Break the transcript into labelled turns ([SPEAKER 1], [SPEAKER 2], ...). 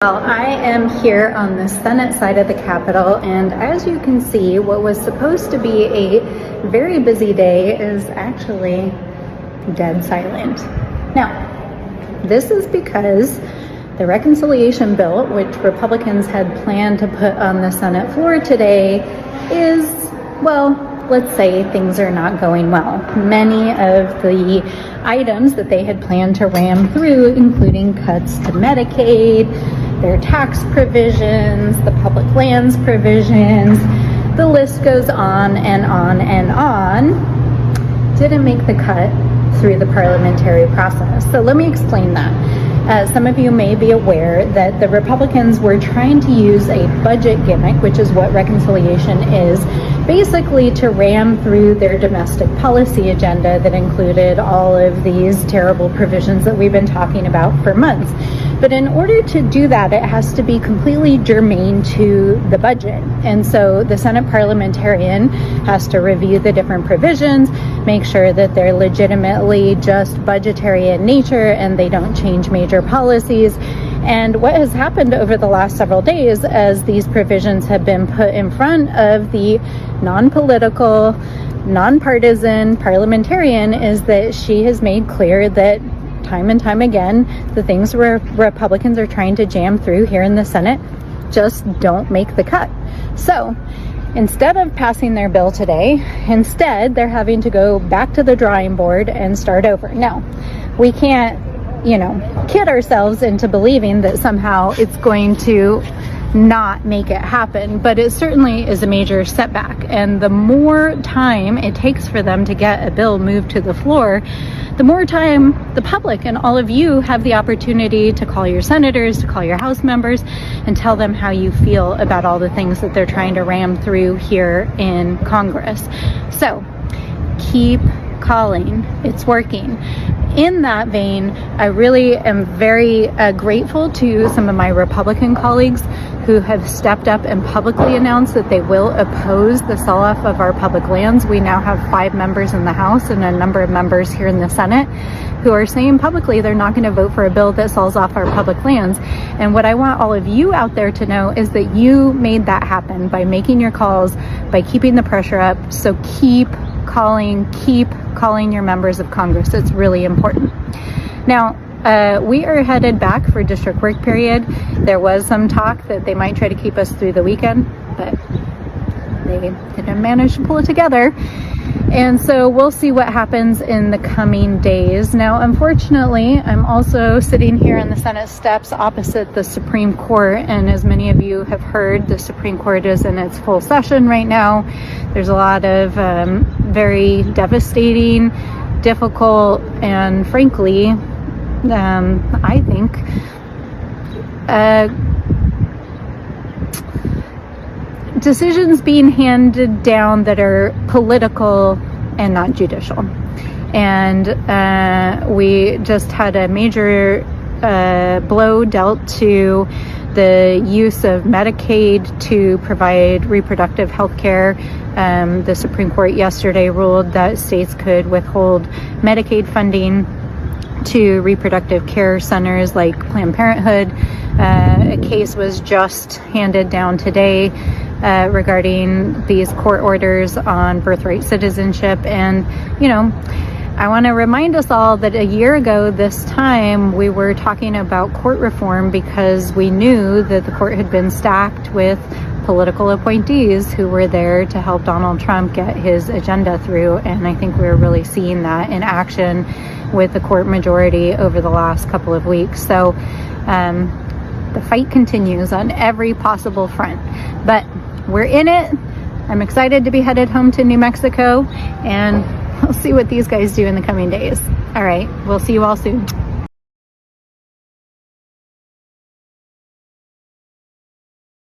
[SPEAKER 1] Well, I am here on the Senate side of the Capitol, and as you can see, what was supposed to be a very busy day is actually dead silent. Now, this is because the reconciliation bill, which Republicans had planned to put on the Senate floor today, is, well, let's say things are not going well. Many of the items that they had planned to ram through, including cuts to Medicaid, their tax provisions, the public lands provisions, the list goes on and on and on, didn't make the cut through the parliamentary process. So let me explain that. Some of you may be aware that the Republicans were trying to use a budget gimmick, which is what reconciliation is, basically to ram through their domestic policy agenda that included all of these terrible provisions that we've been talking about for months. But in order to do that, it has to be completely germane to the budget. And so the Senate parliamentarian has to review the different provisions, make sure that they're legitimately just budgetary in nature and they don't change major policies. And what has happened over the last several days as these provisions have been put in front of the non-political, non-partisan parliamentarian is that she has made clear that time and time again, the things where Republicans are trying to jam through here in the Senate just don't make the cut. So instead of passing their bill today, instead they're having to go back to the drawing board and start over. Now, we can't, kid ourselves into believing that somehow it's going to not make it happen, but it certainly is a major setback. And the more time it takes for them to get a bill moved to the floor, the more time the public and all of you have the opportunity to call your senators, to call your House members, and tell them how you feel about all the things that they're trying to ram through here in Congress. So keep calling. It's working. In that vein, I really am very grateful to some of my Republican colleagues who have stepped up and publicly announced that they will oppose the sell-off of our public lands. We now have 5 members in the House and a number of members here in the Senate who are saying publicly they're not going to vote for a bill that sells off our public lands. And what I want all of you out there to know is that you made that happen by making your calls, by keeping the pressure up. So keep calling your members of Congress. It's really important. Now, we are headed back for district work period. There was some talk that they might try to keep us through the weekend, but they didn't manage to pull it together. And so we'll see what happens in the coming days. Now, unfortunately, I'm also sitting here on the Senate steps opposite the Supreme Court. And as many of you have heard, the Supreme Court is in its full session right now. There's a lot of very devastating, difficult, and frankly, I think, decisions being handed down that are political and not judicial. And we just had a major blow dealt to the use of Medicaid to provide reproductive health care. The Supreme Court yesterday ruled that states could withhold Medicaid funding to reproductive care centers like Planned Parenthood. A case was just handed down today regarding these court orders on birthright citizenship. And, I want to remind us all that a year ago this time we were talking about court reform because we knew that the court had been stacked with political appointees who were there to help Donald Trump get his agenda through. And I think we're really seeing that in action with the court majority over the last couple of weeks. So the fight continues on every possible front, but we're in it. I'm excited to be headed home to New Mexico, and we'll see what these guys do in the coming days. All right, we'll see you all soon.